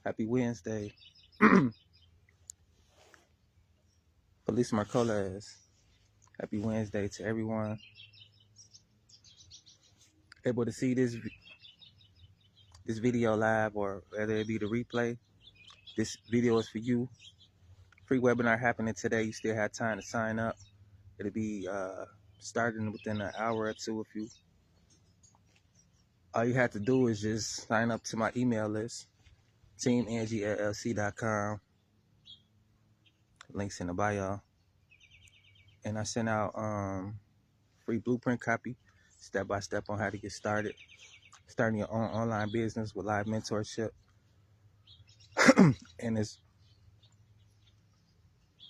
Happy Wednesday. Police Marcolas. Happy Wednesday to everyone able to see this video live, or whether it be the replay. This video is for you. Free webinar happening today. You still have time to sign up. It'll be starting within an hour or two. All you have to do is just sign up to my email list, teamangellc.com. Links in the bio. And I sent out free blueprint copy, step by step on how to get started, starting your own online business with live mentorship. And as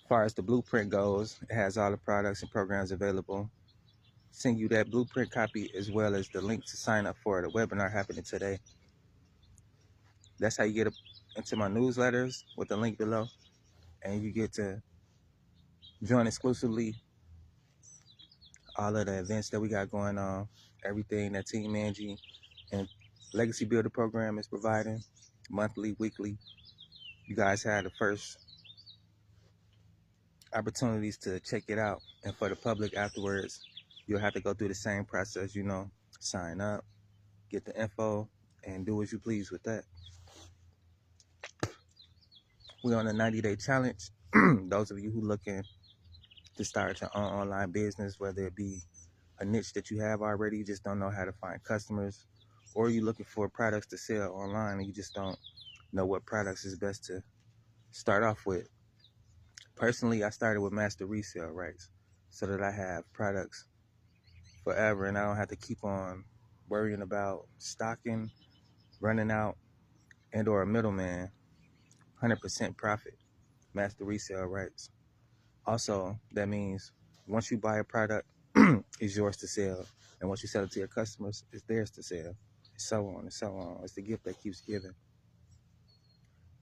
far as the blueprint goes, it has all the products and programs available. Send you that blueprint copy as well as the link to sign up for the webinar happening today. That's how you get into my newsletters with the link below, and you get to join exclusively all of the events that we got going on, everything that Team Angie and Legacy Builder program is providing, monthly, weekly. You guys had the first opportunities to check it out, and for the public afterwards, you'll have to go through the same process, sign up, get the info, and do as you please with that. We're on a 90-day challenge. Those of you who looking to start your own online business, whether it be a niche that you have already, you just don't know how to find customers, or you're looking for products to sell online and you just don't know what products is best to start off with. Personally, I started with master resale rights so that I have products forever and I don't have to keep on worrying about stocking, running out, and or a middleman. 100% profit, master resale rights. Also, that means once you buy a product, it's yours to sell. And once you sell it to your customers, it's theirs to sell. And so on and so on. It's the gift that keeps giving.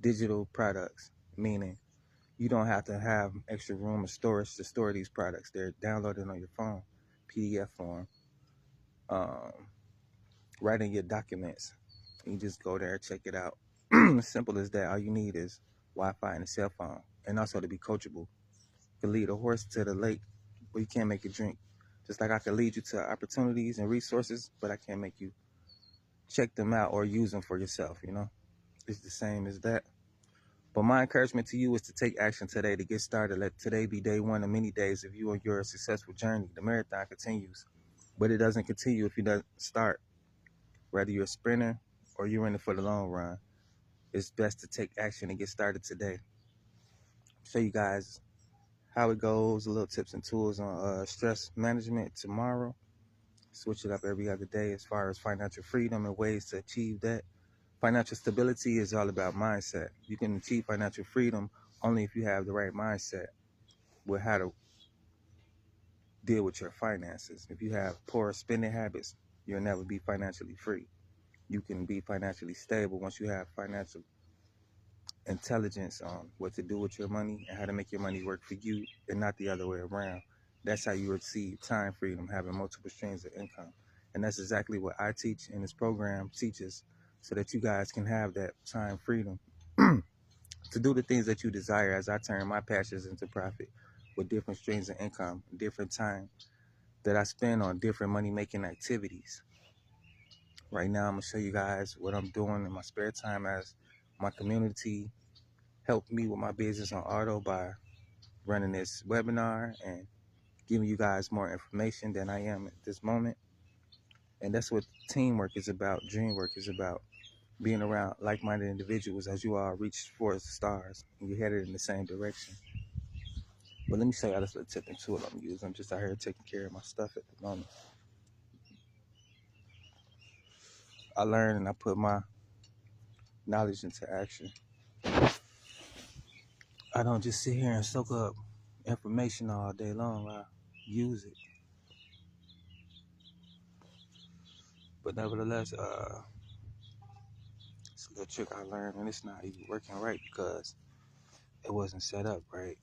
Digital products, meaning you don't have to have extra room or storage to store these products. They're downloaded on your phone, PDF form, right in your documents. You just go there, check it out. Simple as that. All you need is Wi-Fi and a cell phone, and also to be coachable. You can lead a horse to the lake, but you can't make it drink. Just like I can lead you to opportunities and resources, but I can't make you check them out or use them for yourself, It's the same as that. But my encouragement to you is to take action today to get started. Let today be day one of many days of you on your successful journey. The marathon continues, but it doesn't continue if you don't start. Whether you're a sprinter or you're in it for the long run, it's best to take action and get started today. Show you guys how it goes, a little tips and tools on stress management tomorrow. Switch it up every other day as far as financial freedom and ways to achieve that. Financial stability is all about mindset. You can achieve financial freedom only if you have the right mindset with how to deal with your finances. If you have poor spending habits, you'll never be financially free. You can be financially stable once you have financial intelligence on what to do with your money and how to make your money work for you and not the other way around. That's how you receive time freedom, having multiple streams of income. And that's exactly what I teach, and this program teaches, so that you guys can have that time freedom to do the things that you desire, as I turn my passions into profit with different streams of income, different time that I spend on different money-making activities. Right now, I'm going to show you guys what I'm doing in my spare time as my community helped me with my business on auto by running this webinar and giving you guys more information than I am at this moment. And that's what teamwork is about, dream work is about. Being around like-minded individuals as you all reach for the stars and you're headed in the same direction. But let me show you this little tip and tool I'm using. I'm just out here taking care of my stuff at the moment. I learn and I put my knowledge into action. I don't just sit here and soak up information all day long. I use it. But nevertheless, it's a little trick I learned, and it's not even working right because it wasn't set up right.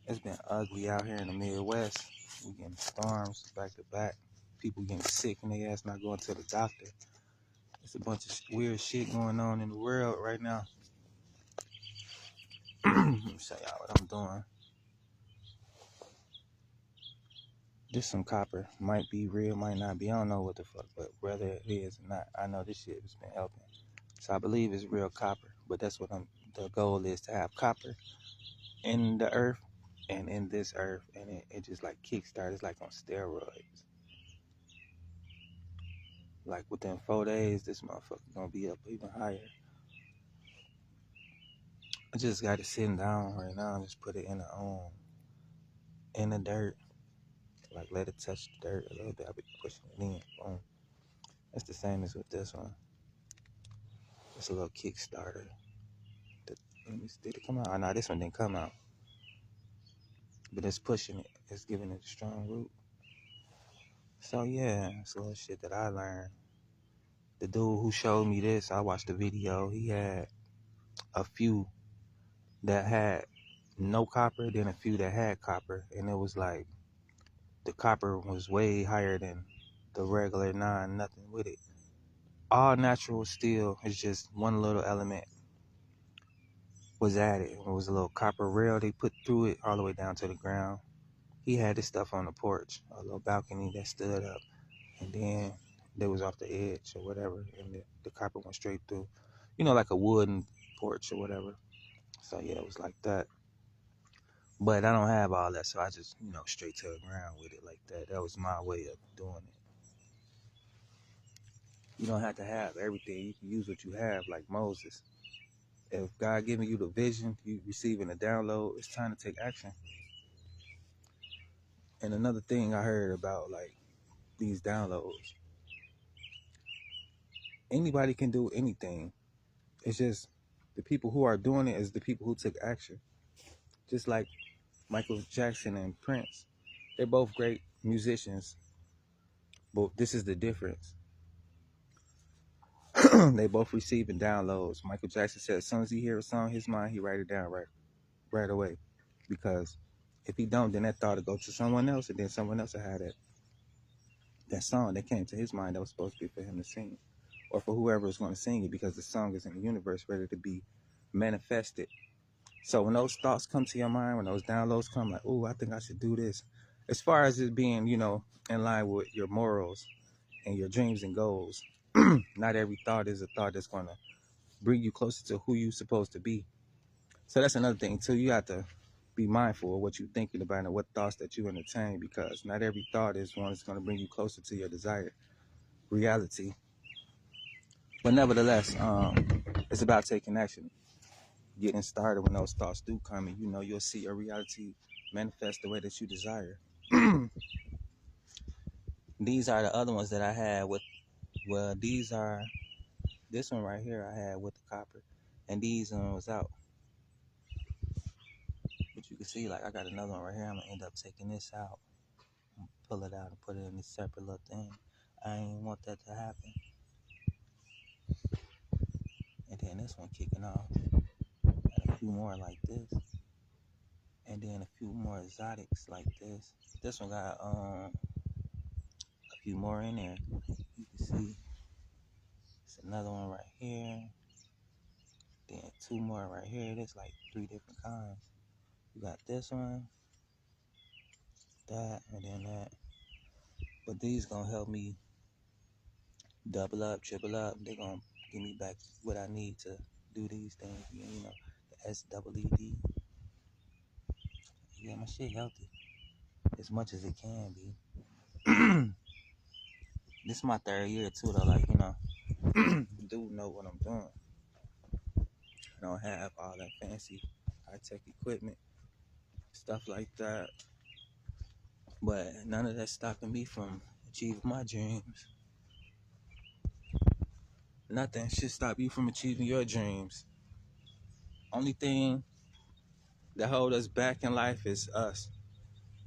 It's been ugly out here in the Midwest. We getting storms back to back. People getting sick and they ass not going to the doctor. It's a bunch of weird shit going on in the world right now. Let me show y'all what I'm doing. This some copper. Might be real, might not be. I don't know what the fuck, but whether it is or not, I know this shit has been helping. So I believe it's real copper. But that's what the goal is, to have copper in the earth and in this earth. And it just like kickstart. It's like on steroids. Like within 4 days, this motherfucker gonna be up even higher. I just got it sitting down right now and just put it in the dirt. Like let it touch the dirt a little bit. I'll be pushing it in. Boom. That's the same as with this one. It's a little Kickstarter. Let me see, did it come out? Oh, no, this one didn't come out. But it's pushing it. It's giving it a strong root. So yeah, it's a little shit that I learned. The dude who showed me this, I watched the video. He had a few that had no copper, then a few that had copper, and it was like the copper was way higher than the regular nothing with it. All natural steel. It's just one little element was added. It was a little copper rail they put through it all the way down to the ground. He had this stuff on the porch, a little balcony that stood up, and then they was off the edge or whatever, and the copper went straight through. You know, like a wooden porch or whatever. So yeah, it was like that. But I don't have all that, so I just, straight to the ground with it like that. That was my way of doing it. You don't have to have everything. You can use what you have, like Moses. If God giving you the vision, you receiving a download, it's time to take action. And another thing I heard about, like, these downloads, anybody can do anything. It's just the people who are doing it is the people who took action. Just like Michael Jackson and Prince. They're both great musicians, but this is the difference. They both receiving downloads. Michael Jackson said as soon as he hear a song in his mind, he write it down right away. Because if he don't, then that thought will go to someone else, and then someone else will have that song that came to his mind that was supposed to be for him to sing. Or for whoever is going to sing it, because the song is in the universe ready to be manifested. So when those thoughts come to your mind, when those downloads come, like, oh, I think I should do this. As far as it being, in line with your morals and your dreams and goals, not every thought is a thought that's going to bring you closer to who you're supposed to be. So that's another thing, too. You have to be mindful of what you're thinking about and what thoughts that you entertain, because not every thought is one that's going to bring you closer to your desired reality. But nevertheless, it's about taking action, getting started when those thoughts do come, and you'll see your reality manifest the way that you desire. These are the other ones that I had with, well, this one right here I had with the copper, and these one was out. But you can see, like, I got another one right here. I'm gonna end up taking this out, pull it out, and put it in this separate little thing. I ain't want that to happen. And then this one kicking off, and a few more like this, and then a few more exotics like this. This one got a few more in there. You can see it's another one right here, then two more right here. There's like 3 different kinds. You got this one, that, and then that. But these gonna help me double up, triple up. They're gonna give me back what I need to do these things. The SEED. Yeah, my shit healthy as much as it can be. This is my 3rd year too, though. Like, do know what I'm doing. I don't have all that fancy high-tech equipment, stuff like that. But none of that's stopping me from achieving my dreams. Nothing should stop you from achieving your dreams. Only thing that hold us back in life is us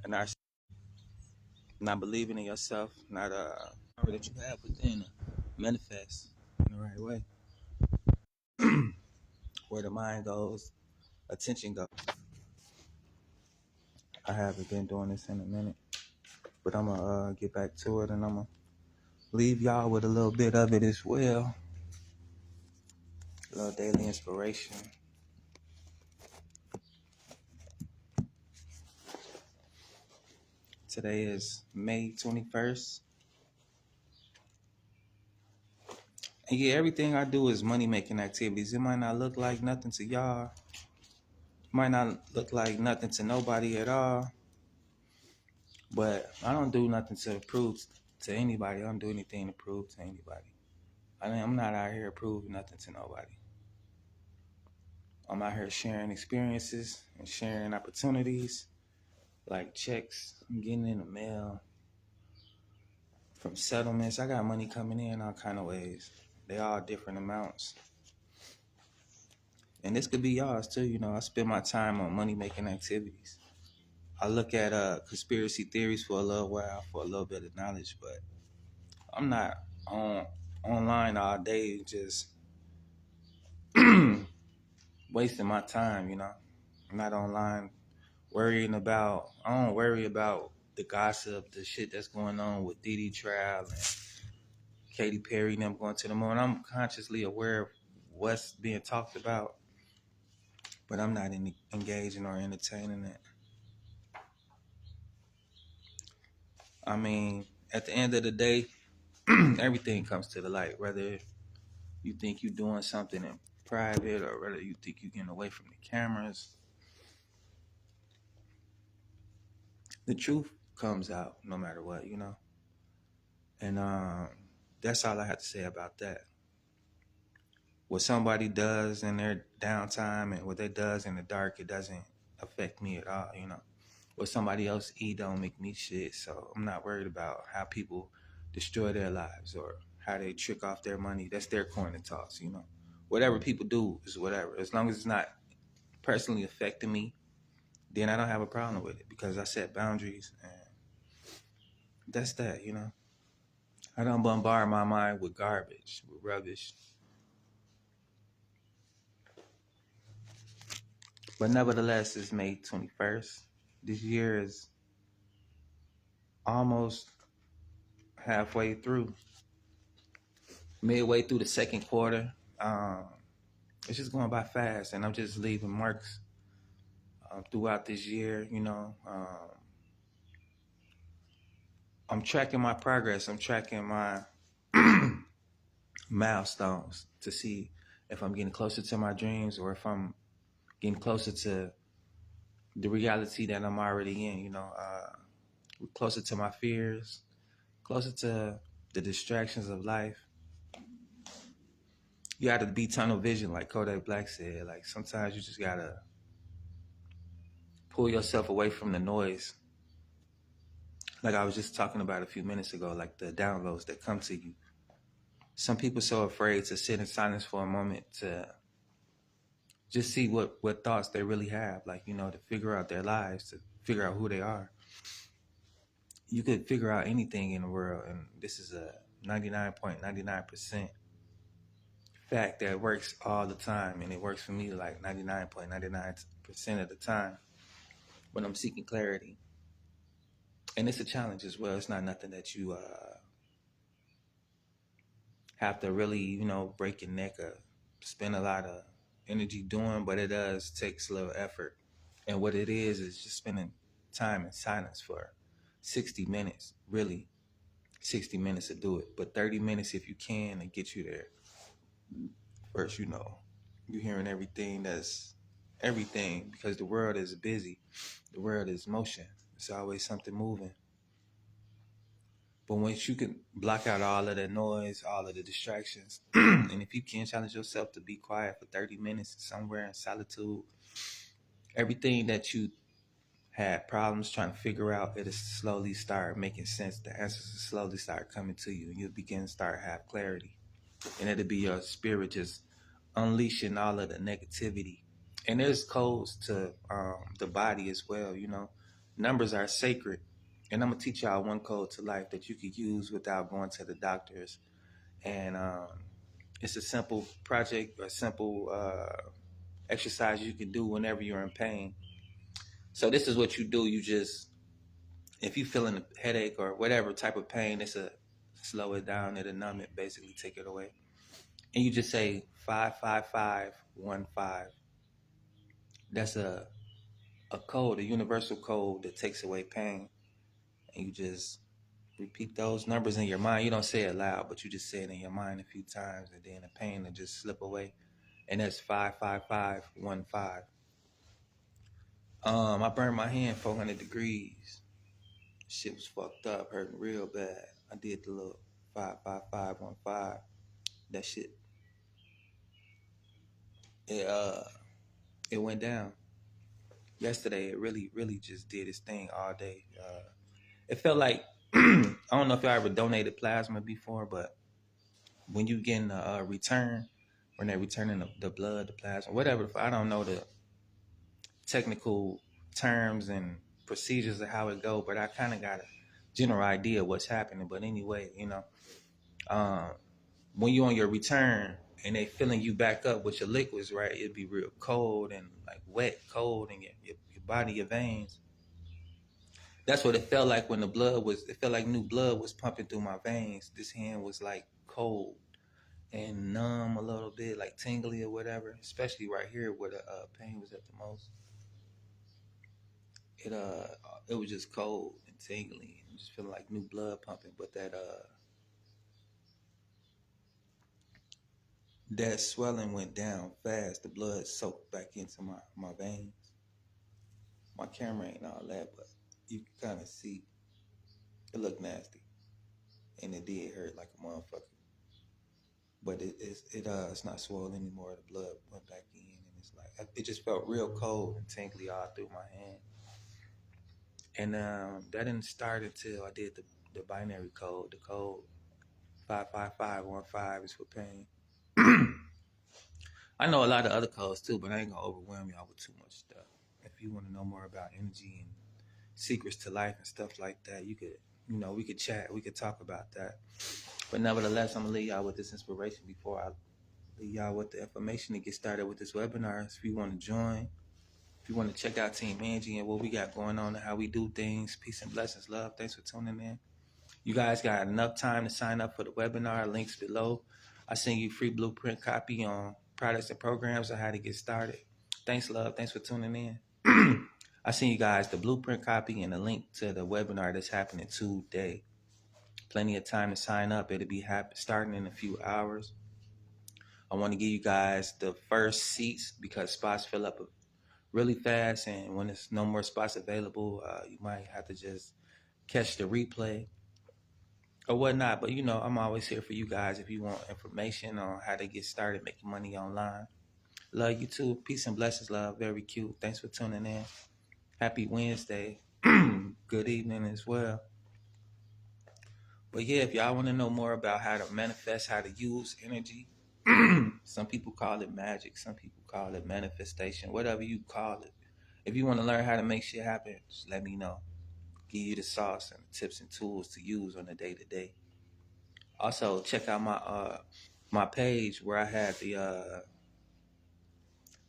and our not believing in yourself, not power that you have within to manifest in the right way. Where the mind goes, attention goes. I haven't been doing this in a minute, but I'm gonna get back to it, and I'm gonna leave y'all with a little bit of it as well. A little daily inspiration. Today is May 21st. And yeah, everything I do is money making activities. It might not look like nothing to y'all. Might not look like nothing to nobody at all. But I don't do nothing to prove to anybody. I don't do anything to prove to anybody. I'm not out here proving nothing to nobody. I'm out here sharing experiences and sharing opportunities, like checks I'm getting in the mail from settlements. I got money coming in all kind of ways. They all different amounts. And this could be yours too. You know, I spend my time on money making activities. I look at conspiracy theories for a little while for a little bit of knowledge, but I'm not online all day just wasting my time, you know. I'm not online I don't worry about the gossip, the shit that's going on with Diddy Trial and Katy Perry and them going to the moon. I'm consciously aware of what's being talked about, but I'm not engaging or entertaining it. I mean, at the end of the day, everything comes to the light, whether you think you're doing something in private or whether you think you're getting away from the cameras. The truth comes out no matter what, you know. And that's all I have to say about that. What somebody does in their downtime and what they does in the dark, it doesn't affect me at all, you know. What somebody else eat don't make me shit, so I'm not worried about how people destroy their lives or how they trick off their money. That's their coin to toss, you know. Whatever people do is whatever. As long as it's not personally affecting me, then I don't have a problem with it because I set boundaries and that's that, you know. I don't bombard my mind with garbage, with rubbish. But nevertheless, it's May 21st. This year is almost halfway through, midway through the second quarter. It's just going by fast, and I'm just leaving marks throughout this year. You know, I'm tracking my progress. I'm tracking my milestones to see if I'm getting closer to my dreams or if I'm getting closer to the reality that I'm already in. You know, closer to my fears, closer to the distractions of life. You got to be tunnel vision, like Kodak Black said. Like sometimes you just gotta pull yourself away from the noise. Like I was just talking about a few minutes ago, like the downloads that come to you. Some people are so afraid to sit in silence for a moment to just see what thoughts they really have, like, you know, to figure out their lives, to figure out who they are. You could figure out anything in the world, and this is a 99.99% fact that works all the time, and it works for me like 99.99% of the time when I'm seeking clarity. And it's a challenge as well. It's not nothing that you have to really, you know, break your neck or spend a lot of energy doing, but it does takes a little effort. And what it is just spending time in silence for 60 minutes, really 60 minutes to do it, but 30 minutes if you can to get you there. First, you know, you're hearing everything because the world is busy. The world is motion. It's always something moving. But once you can block out all of the noise, all of the distractions, and if you can challenge yourself to be quiet for 30 minutes somewhere in solitude, everything that you had problems trying to figure out, it'll slowly start making sense. The answers will slowly start coming to you, and you'll begin to start have clarity. And it'll be your spirit just unleashing all of the negativity. And there's codes to the body as well, you know. Numbers are sacred. And I'm going to teach y'all one code to life that you could use without going to the doctors. And it's a simple project, a simple exercise you can do whenever you're in pain. So this is what you do. You just, if you feeling a headache or whatever type of pain, it's a slow it down, it'll numb it, basically take it away. And you just say 55515. That's a code, a universal code that takes away pain. And you just repeat those numbers in your mind. You don't say it loud, but you just say it in your mind a few times, and then the pain will just slip away. And that's 55515. I burned my hand 400 degrees. Shit was fucked up, hurting real bad. I did the little 55515. That shit, it it went down yesterday. It really just did its thing all day. It felt like I don't know if y'all ever donated plasma before, but when you getting a return, when they're returning the blood, the plasma, whatever. I don't know the technical terms and procedures of how it go, but I kind of got a general idea of what's happening. But anyway, when you on your return and they filling you back up with your liquids, right? It'd be real cold and like wet, cold in your body, your veins. That's what it felt like when it felt like new blood was pumping through my veins. This hand was like cold and numb a little bit, like tingly or whatever, especially right here where the pain was at the most. It was just cold and tingly and just feeling like new blood pumping, but that swelling went down fast. The blood soaked back into my veins. My camera ain't all that, but you can kind of see it looked nasty, and it did hurt like a motherfucker. But it's not swollen anymore. The blood went back in, and it's like it just felt real cold and tingly all through my hand. And that didn't start until I did the binary code. The code 55515 is for pain. I know a lot of other codes too, but I ain't gonna overwhelm y'all with too much stuff. If you want to know more about energy and secrets to life and stuff like that, we could chat, we could talk about that. But nevertheless, I'm gonna leave y'all with this inspiration before I leave y'all with the information to get started with this webinar. If you want to join, if you want to check out Team Angie and what we got going on and how we do things, peace and blessings, love. Thanks for tuning in. You guys got enough time to sign up for the webinar. Links below. I send you free blueprint copy on products and programs on how to get started. Thanks, love. Thanks for tuning in. I send you guys the blueprint copy and a link to the webinar that's happening today. Plenty of time to sign up. It'll be starting in a few hours. I want to give you guys the first seats because spots fill up really fast, and when there's no more spots available, you might have to just catch the replay or whatnot. But I'm always here for you guys if you want information on how to get started making money online. Love you too. Peace and blessings, love. Very cute. Thanks for tuning in. Happy Wednesday. Good evening as well. But yeah, if y'all want to know more about how to manifest, how to use energy, some people call it magic, some people call it manifestation, whatever you call it. If you want to learn how to make shit happen, just let me know. Give you the sauce and the tips and tools to use on a day-to-day. Also, check out my page where I had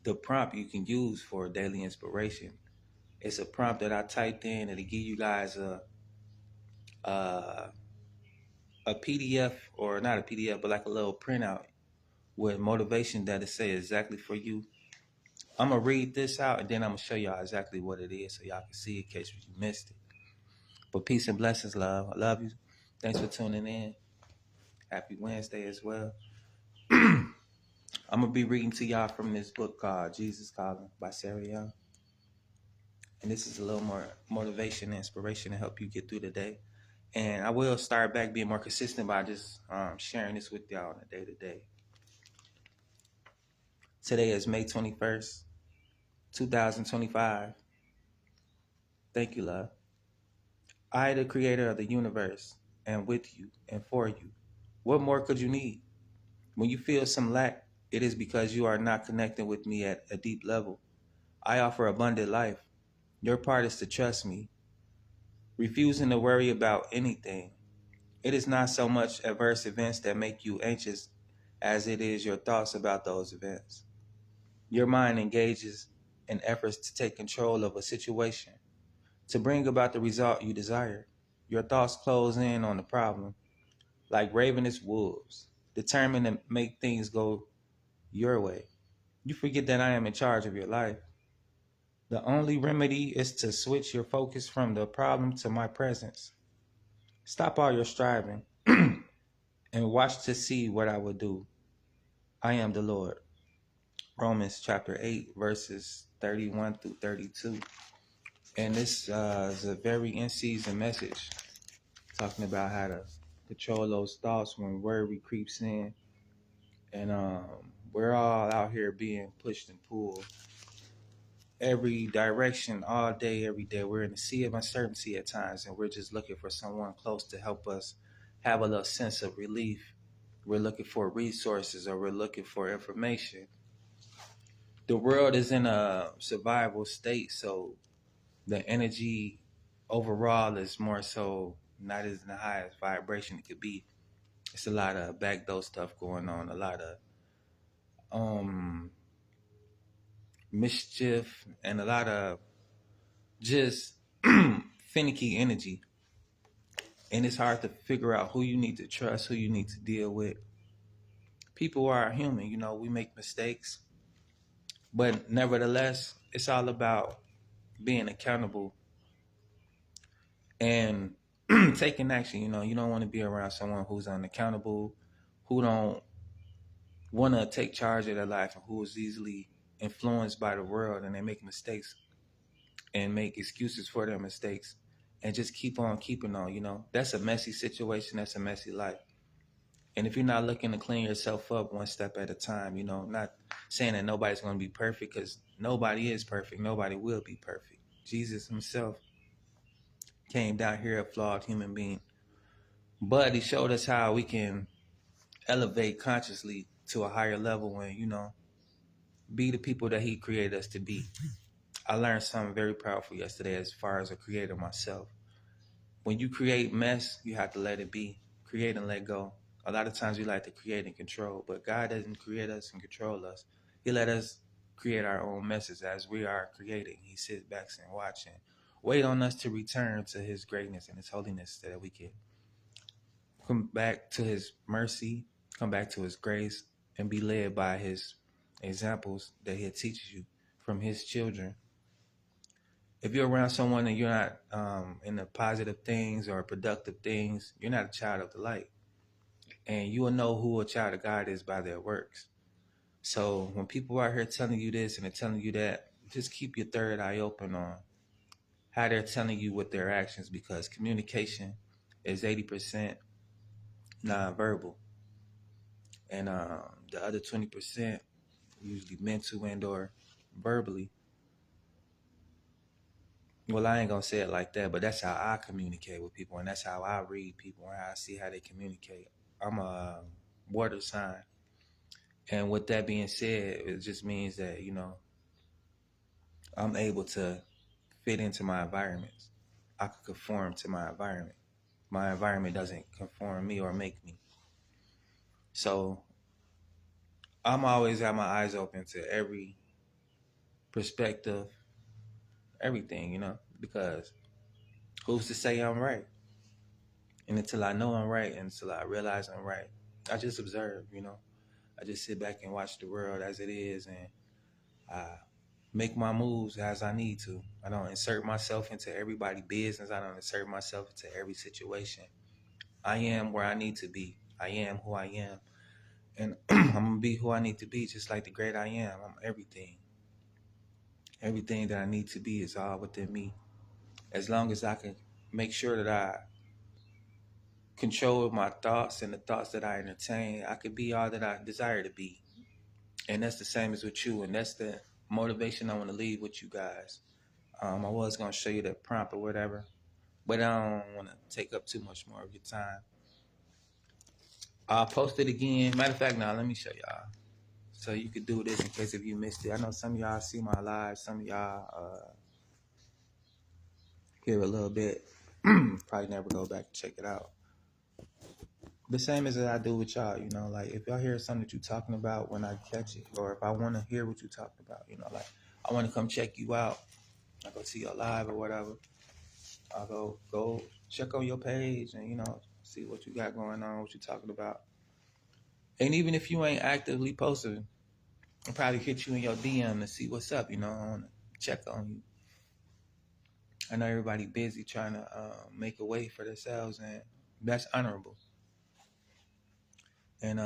the prompt you can use for daily inspiration. It's a prompt that I typed in, and it'll give you guys a PDF, or not a PDF, but like a little printout with motivation that it say exactly for you. I'm gonna read this out, and then I'm gonna show y'all exactly what it is so y'all can see in case you missed it. But peace and blessings, love. I love you. Thanks for tuning in. Happy Wednesday as well. I'm gonna be reading to y'all from this book called Jesus Calling by Sarah Young. And this is a little more motivation and inspiration to help you get through the day. And I will start back being more consistent by just sharing this with y'all on a day-to-day. Today is May 21st, 2025. Thank you, love. I, the creator of the universe, am with you and for you. What more could you need? When you feel some lack, it is because you are not connecting with me at a deep level. I offer abundant life. Your part is to trust me, refusing to worry about anything. It is not so much adverse events that make you anxious as it is your thoughts about those events. Your mind engages in efforts to take control of a situation, to bring about the result you desire. Your thoughts close in on the problem like ravenous wolves, determined to make things go your way. You forget that I am in charge of your life. The only remedy is to switch your focus from the problem to my presence. Stop all your striving and watch to see what I will do. I am the Lord. Romans chapter 8, verses 31 through 32. And this is a very in-season message talking about how to control those thoughts when worry creeps in. And we're all out here being pushed and pulled every direction, all day, every day. We're in a sea of uncertainty at times, and we're just looking for someone close to help us have a little sense of relief. We're looking for resources, or we're looking for information. The world is in a survival state, so the energy overall is more so not as in the highest vibration it could be. It's a lot of backdoor stuff going on, a lot of mischief, and a lot of just finicky energy. And it's hard to figure out who you need to trust, who you need to deal with. People are human, we make mistakes. But nevertheless, it's all about being accountable and taking action. You don't want to be around someone who's unaccountable, who don't want to take charge of their life, and who is easily influenced by the world, and they make mistakes and make excuses for their mistakes and just keep on keeping on. That's a messy situation. That's a messy life. And if you're not looking to clean yourself up one step at a time, not saying that nobody's going to be perfect, because nobody is perfect. Nobody will be perfect. Jesus himself came down here a flawed human being. But he showed us how we can elevate consciously to a higher level when, be the people that he created us to be. I learned something very powerful yesterday as far as a creator myself. When you create mess, you have to let it be. Create and let go. A lot of times we like to create and control, but God doesn't create us and control us. He let us create our own messes as we are creating. He sits back and watching. Wait on us to return to his greatness and his holiness so that we can come back to his mercy, come back to his grace, and be led by his examples that he teaches you from his children. If you're around someone and you're not in the positive things or productive things, you're not a child of the light. And you will know who a child of God is by their works. So when people are here telling you this and they're telling you that, just keep your third eye open on how they're telling you with their actions, because communication is 80% nonverbal. And the other 20%, usually mental and or verbally. Well, I ain't gonna say it like that, but that's how I communicate with people, and that's how I read people and how I see how they communicate. I'm a water sign, and with that being said, it just means that I'm able to fit into my environments. I can conform to my environment. My environment doesn't conform me or make me. So I'm always got my eyes open to every perspective, everything, because who's to say I'm right? And until I know I'm right, until I realize I'm right, I just observe, I just sit back and watch the world as it is, and I make my moves as I need to. I don't insert myself into everybody's business. I don't insert myself into every situation. I am where I need to be. I am who I am. And I'm going to be who I need to be, just like the great I am. I'm everything. Everything that I need to be is all within me. As long as I can make sure that I control my thoughts and the thoughts that I entertain, I could be all that I desire to be. And that's the same as with you. And that's the motivation I want to leave with you guys. I was going to show you that prompt or whatever, but I don't want to take up too much more of your time. I'll post it again. Matter of fact, now let me show y'all. So you could do this in case if you missed it. I know some of y'all see my live. Some of y'all hear a little bit. Probably never go back and check it out. The same as I do with y'all, like if y'all hear something that you're talking about when I catch it, or if I want to hear what you're talking about, like I want to come check you out. I go see your live or whatever. I'll go check on your page and see what you got going on, what you're talking about. And even if you ain't actively posting, I'll probably hit you in your DM to see what's up. I want to check on you. I know everybody busy trying to make a way for themselves, and that's honorable. And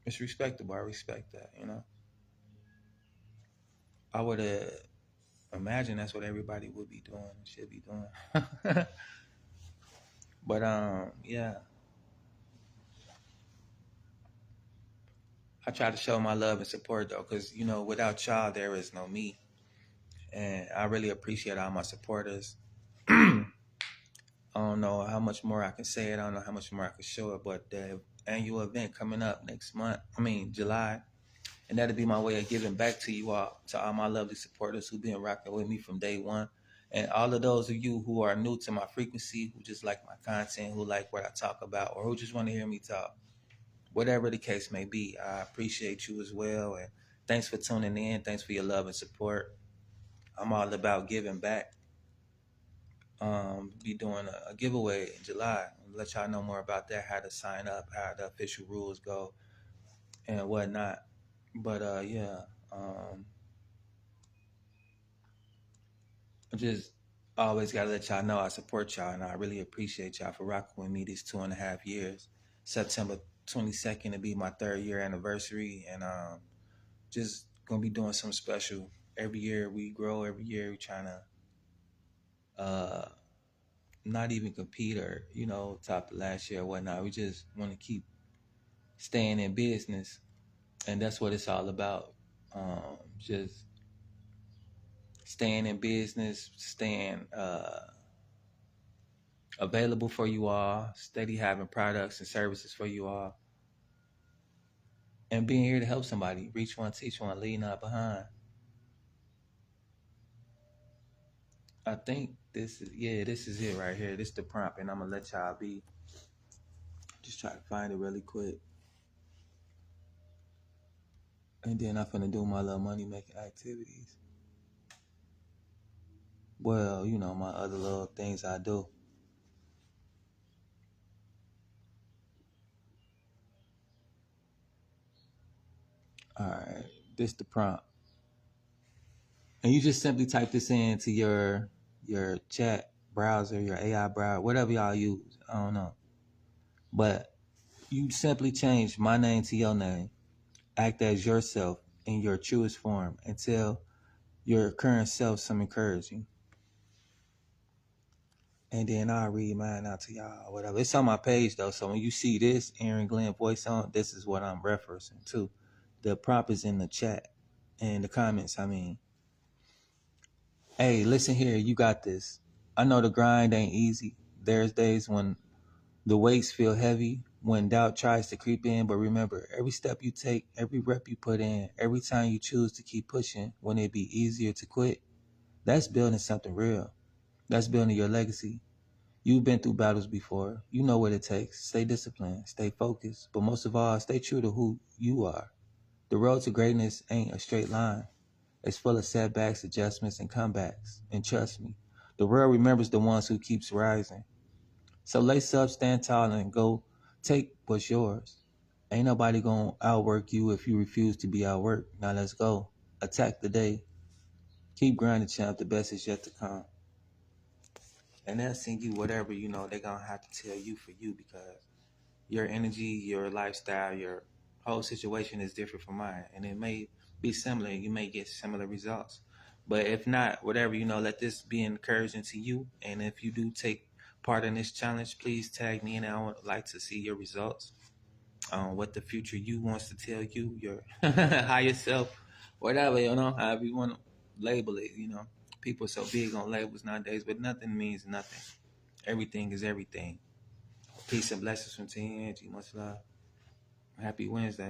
it's respectable. I respect that. I would imagine that's what everybody would be doing and should be doing. But yeah, I try to show my love and support though, because without y'all there is no me, and I really appreciate all my supporters. I don't know how much more I can say it. I don't know how much more I can show it, but the annual event coming up next month, July, and that'll be my way of giving back to you all, to all my lovely supporters who've been rocking with me from day one. And all of those of you who are new to my frequency, who just like my content, who like what I talk about, or who just want to hear me talk, whatever the case may be, I appreciate you as well. And thanks for tuning in. Thanks for your love and support. I'm all about giving back. Be doing a giveaway in July. I'll let y'all know more about that, how to sign up, how the official rules go, and whatnot. But yeah, I just always gotta let y'all know I support y'all, and I really appreciate y'all for rocking with me these 2.5 years. September 22nd to be my 3rd year anniversary, and just gonna be doing something special. Every year we grow. Every year we trying to not even compete or top the last year or whatnot. We just want to keep staying in business, and that's what it's all about. Just staying in business, staying available for you all, steady having products and services for you all, and being here to help somebody. Reach one, teach one, lead not behind. I think this is it right here. This is the prompt, and I'm gonna let y'all be. Just try to find it really quick, and then I'm finna do my little money making activities. Well, my other little things I do. All right, this the prompt, and you just simply type this into your chat browser, your AI browser, whatever y'all use. I don't know, but you simply change my name to your name. Act as yourself in your truest form and tell your current self some encouraging. And then I'll read mine out to y'all or whatever. It's on my page though, so when you see this Aaron Glenn voice on, this is what I'm referencing to. The prompt is in the chat and the comments. Hey, listen here, you got this. I know the grind ain't easy. There's days when the weights feel heavy, when doubt tries to creep in, but remember, every step you take, every rep you put in, every time you choose to keep pushing when it'd be easier to quit, that's building something real. That's building your legacy. You've been through battles before. You know what it takes. Stay disciplined, stay focused, but most of all, stay true to who you are. The road to greatness ain't a straight line. It's full of setbacks, adjustments, and comebacks. And trust me, the world remembers the ones who keeps rising. So lace up, stand tall, and go take what's yours. Ain't nobody gonna outwork you if you refuse to be outworked. Now let's go. Attack the day. Keep grinding, champ. The best is yet to come. And they'll send you whatever, they're gonna have to tell you for you, because your energy, your lifestyle, your whole situation is different from mine. And it may be similar. You may get similar results. But if not, whatever, let this be encouraging to you. And if you do take part in this challenge, please tag me, and I would like to see your results. What the future you wants to tell you, your higher self, whatever, however you want to label it. People are so big on labels nowadays, but nothing means nothing. Everything is everything. Peace and blessings from Team Angie. Much love. Happy Wednesday.